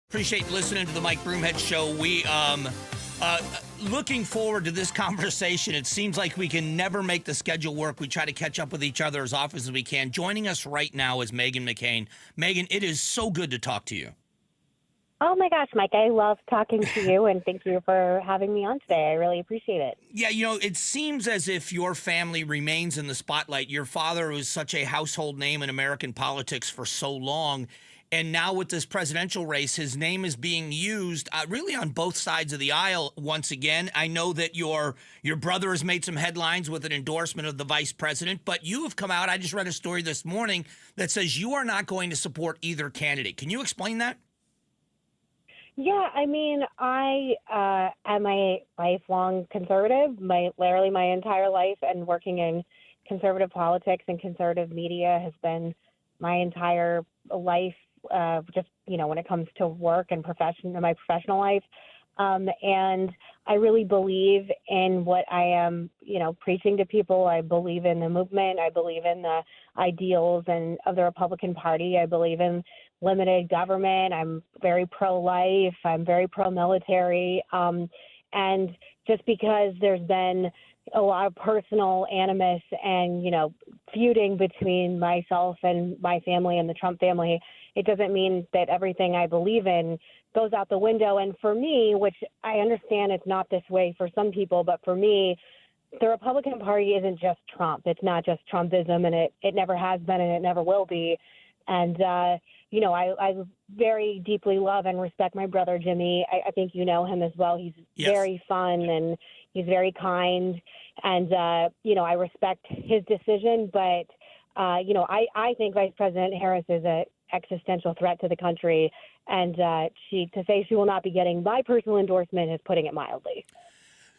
Appreciate listening to the Mike Broomhead Show. We looking forward to this conversation. It seems like we can never make the schedule work. We try to catch up with each other as often as we can. Joining us right now is Meghan McCain. Meghan, it is so good to talk to you. Oh my gosh, Mike, I love talking to you, and thank you for having me on today. I really appreciate it. Yeah, it seems as if your family remains in the spotlight. Your father was such a household name in American politics for so long. And now with this presidential race, his name is being used really on both sides of the aisle once again. I know that your brother has made some headlines with an endorsement of the vice president, but you have come out. I just read a story this morning that says you are not going to support either candidate. Can you explain that? Yeah, I mean, I am a lifelong conservative, literally my entire life, and working in conservative politics and conservative media has been my entire life. Just, when it comes to work and my professional life. And I really believe in what I am, preaching to people. I believe in the movement. I believe in the ideals of the Republican Party. I believe in limited government. I'm very pro-life. I'm very pro-military. And just because there's been a lot of personal animus and, feuding between myself and my family and the Trump family, it doesn't mean that everything I believe in goes out the window. And for me, which I understand it's not this way for some people, but for me, the Republican Party isn't just Trump. It's not just Trumpism, and it never has been and it never will be. And, I very deeply love and respect my brother, Jimmy. I think you know him as well. He's very fun and he's very kind. And, I respect his decision. But, I think Vice President Harris is an existential threat to the country. And to say she will not be getting my personal endorsement is putting it mildly.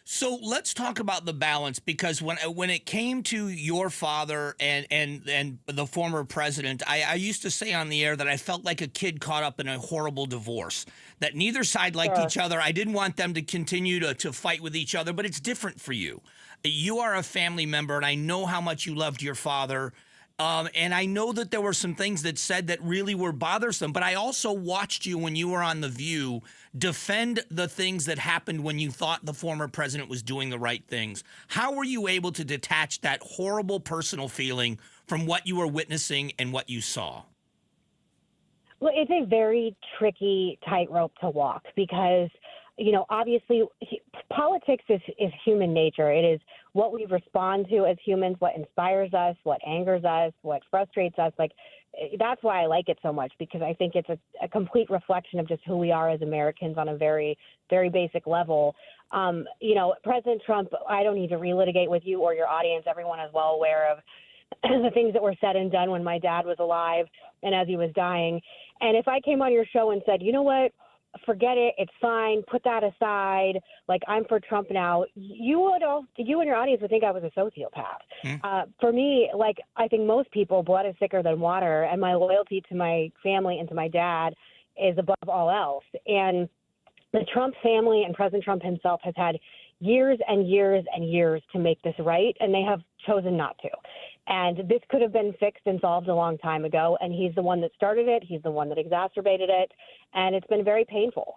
So let's talk about the balance, because when it came to your father and the former president, I used to say on the air that I felt like a kid caught up in a horrible divorce, that neither side liked each other. I didn't want them to continue to fight with each other, but it's different for you. You are a family member, and I know how much you loved your father. And I know that there were some things that said that really were bothersome, but I also watched you when you were on The View defend the things that happened when you thought the former president was doing the right things. How were you able to detach that horrible personal feeling from what you were witnessing and what you saw? Well, it's a very tricky tightrope to walk because, obviously politics is human nature. It is what we respond to as humans, what inspires us, what angers us, what frustrates us. That's why I like it so much, because I think it's a complete reflection of just who we are as Americans on a very, very basic level. President Trump, I don't need to relitigate with you or your audience. Everyone is well aware of the things that were said and done when my dad was alive and as he was dying. And if I came on your show and said, you know what, forget it, it's fine, put that aside, I'm for Trump now, you and your audience would think I was a sociopath. For me, I think most people, blood is thicker than water, and my loyalty to my family and to my dad is above all else. And the Trump family and President Trump himself has had years and years and years to make this right, and they have chosen not to. And this could have been fixed and solved a long time ago, and he's the one that started it. He's the one that exacerbated it, and it's been very painful,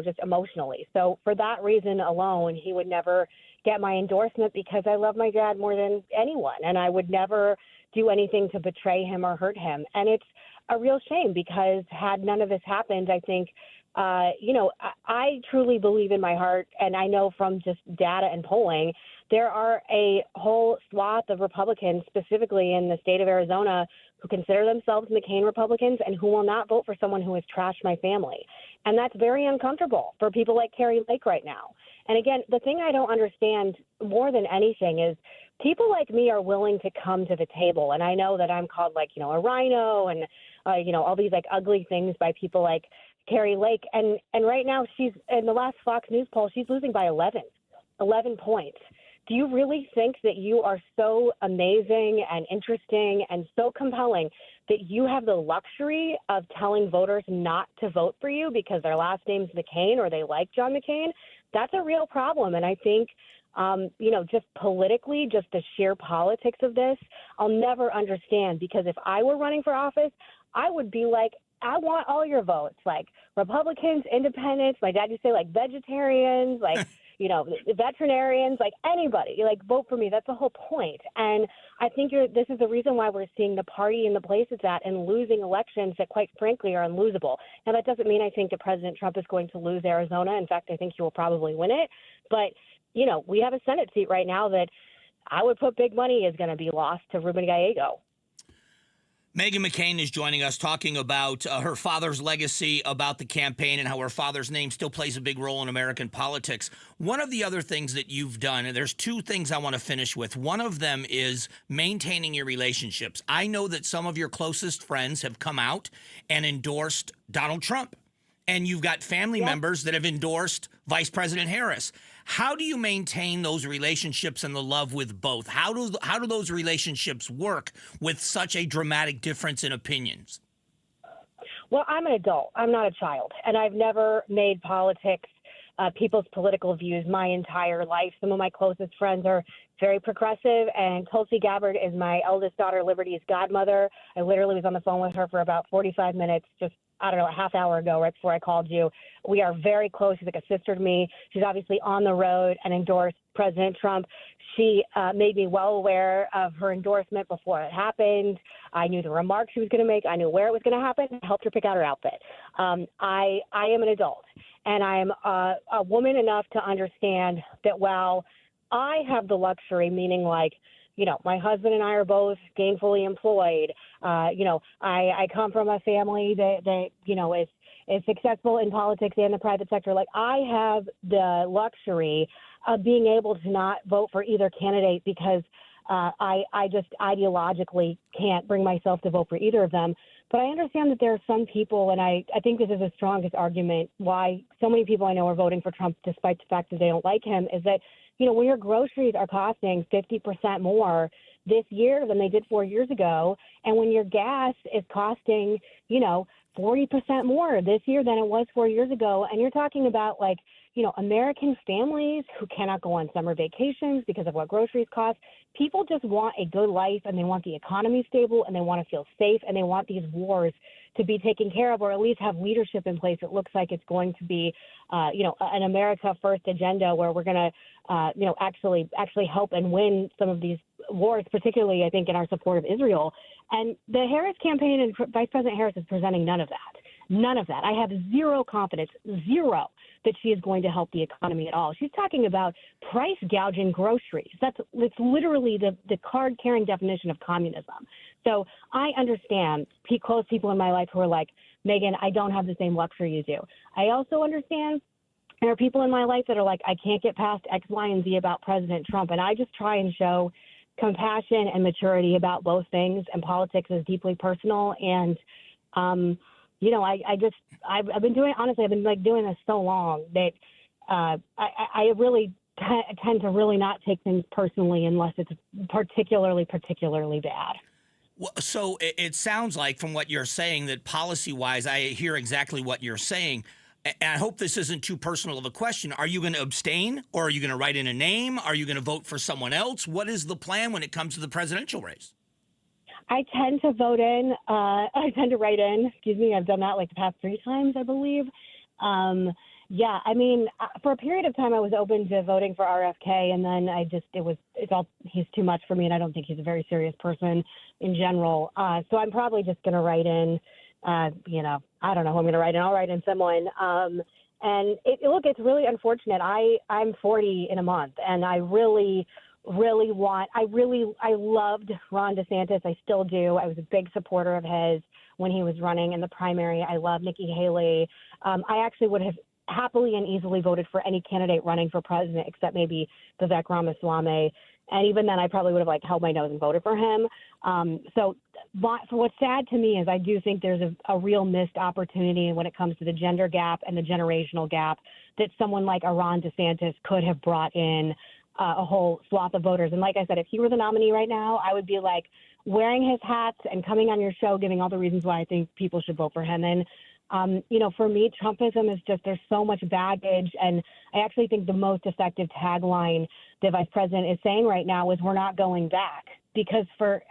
just emotionally. So for that reason alone, he would never get my endorsement, because I love my dad more than anyone, and I would never do anything to betray him or hurt him. And it's a real shame, because had none of this happened, I think I truly believe in my heart, and I know from just data and polling, there are a whole swath of Republicans, specifically in the state of Arizona, who consider themselves McCain Republicans and who will not vote for someone who has trashed my family. And that's very uncomfortable for people like Carrie Lake right now. And again, the thing I don't understand more than anything is people like me are willing to come to the table. And I know that I'm called a rhino and, all these ugly things by people like Carrie Lake. And right now she's in the last Fox News poll, she's losing by 11 points. Do you really think that you are so amazing and interesting and so compelling that you have the luxury of telling voters not to vote for you because their last name's McCain or they like John McCain? That's a real problem. And I think, just politically, just the sheer politics of this, I'll never understand, because if I were running for office, I would be like I want all your votes, like Republicans, independents. My dad used to say like vegetarians, like, veterinarians, like anybody, like vote for me. That's the whole point. And I think this is the reason why we're seeing the party in the place it's at and losing elections that, quite frankly, are unlosable. Now, that doesn't mean I think that President Trump is going to lose Arizona. In fact, I think he will probably win it. But, we have a Senate seat right now that I would put big money is going to be lost to Ruben Gallego. Meghan McCain is joining us, talking about her father's legacy, about the campaign, and how her father's name still plays a big role in American politics. One of the other things that you've done, and there's two things I want to finish with. One of them is maintaining your relationships. I know that some of your closest friends have come out and endorsed Donald Trump, and you've got family members that have endorsed Vice President Harris. How do you maintain those relationships and the love with both? How do those relationships work with such a dramatic difference in opinions? Well, I'm an adult. I'm not a child. And I've never made politics, people's political views my entire life. Some of my closest friends are very progressive, and Tulsi Gabbard is my eldest daughter, Liberty's godmother. I literally was on the phone with her for about 45 minutes, just, a half hour ago, right before I called you. We are very close. She's like a sister to me. She's obviously on the road and endorsed President Trump. She made me well aware of her endorsement before it happened. I knew the remarks she was going to make. I knew where it was going to happen. I helped her pick out her outfit. I am an adult, and I'm a woman enough to understand that while I have the luxury, meaning like, my husband and I are both gainfully employed. I come from a family that is successful in politics and the private sector. Like, I have the luxury of being able to not vote for either candidate because I just ideologically can't bring myself to vote for either of them. But I understand that there are some people, and I think this is the strongest argument why so many people I know are voting for Trump despite the fact that they don't like him, is that when your groceries are costing 50% more this year than they did 4 years ago, and when your gas is costing, 40% more this year than it was 4 years ago, and you're talking about American families who cannot go on summer vacations because of what groceries cost. People just want a good life, and they want the economy stable, and they want to feel safe, and they want these wars to be taken care of, or at least have leadership in place. It looks like it's going to be, an America First agenda where we're going to, actually help and win some of these wars, particularly, I think, in our support of Israel. And the Harris campaign and Vice President Harris is presenting none of that. None of that. I have zero confidence, that she is going to help the economy at all. She's talking about price gouging groceries. That's literally the card-carrying definition of communism. So I understand close people in my life who are like, Meghan, I don't have the same luxury you do. I also understand there are people in my life that are like, I can't get past X, Y, and Z about President Trump. And I just try and show compassion and maturity about both things. And politics is deeply personal. And, I've been doing, honestly, I've been doing this so long that I really tend to really not take things personally unless it's particularly bad. Well, so it sounds like from what you're saying that policy-wise, I hear exactly what you're saying. And I hope this isn't too personal of a question. Are you going to abstain, or are you going to write in a name? Are you going to vote for someone else? What is the plan when it comes to the presidential race? I tend to vote in. I tend to write in. Excuse me. I've done that the past 3 times, I believe. For a period of time, I was open to voting for RFK, and then he's too much for me, and I don't think he's a very serious person in general. So I'm probably just going to write in. I don't know who I'm going to write in. I'll write in someone. And it's really unfortunate. I'm 40 in a month, and I loved Ron DeSantis. I still do. I was a big supporter of his when he was running in the primary. I love Nikki Haley. I actually would have happily and easily voted for any candidate running for president except maybe Vivek Ramaswamy. And even then, I probably would have held my nose and voted for him. So what's sad to me is I do think there's a real missed opportunity when it comes to the gender gap and the generational gap that someone like a Ron DeSantis could have brought in a whole swath of voters. And like I said, if he were the nominee right now, I would be wearing his hats and coming on your show, giving all the reasons why I think people should vote for him. And, for me, Trumpism is just, there's so much baggage. And I actually think the most effective tagline the vice president is saying right now is we're not going back, because for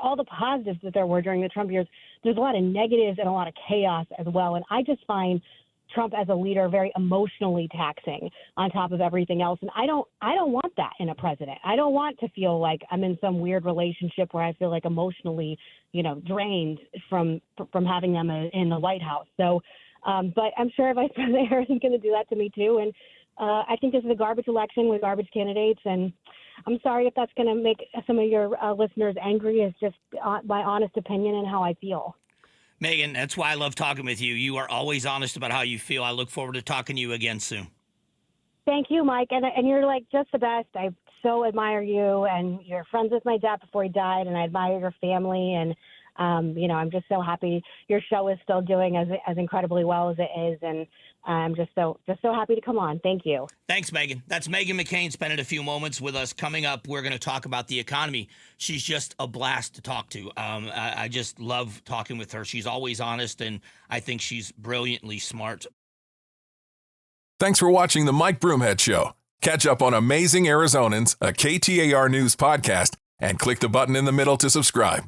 all the positives that there were during the Trump years, there's a lot of negatives and a lot of chaos as well. And I just find Trump as a leader very emotionally taxing on top of everything else. And I don't want that in a president. I don't want to feel like I'm in some weird relationship where I feel like emotionally, drained from having them in the White House. So, but I'm sure Vice President Harris is going to do that to me too. And I think this is a garbage election with garbage candidates. And I'm sorry if that's going to make some of your listeners angry. It's just my honest opinion and how I feel. Meghan, that's why I love talking with you. You are always honest about how you feel. I look forward to talking to you again soon. Thank you, Mike. And you're like just the best. I so admire you, and you're friends with my dad before he died, and I admire your family. And, I'm just so happy your show is still doing as incredibly well as it is. And I'm just so happy to come on. Thank you. Thanks, Meghan. That's Meghan McCain spending a few moments with us. Coming up, we're going to talk about the economy. She's just a blast to talk to. I just love talking with her. She's always honest, and I think she's brilliantly smart. Thanks for watching the Mike Broomhead Show. Catch up on Amazing Arizonans, a KTAR News podcast, and click the button in the middle to subscribe.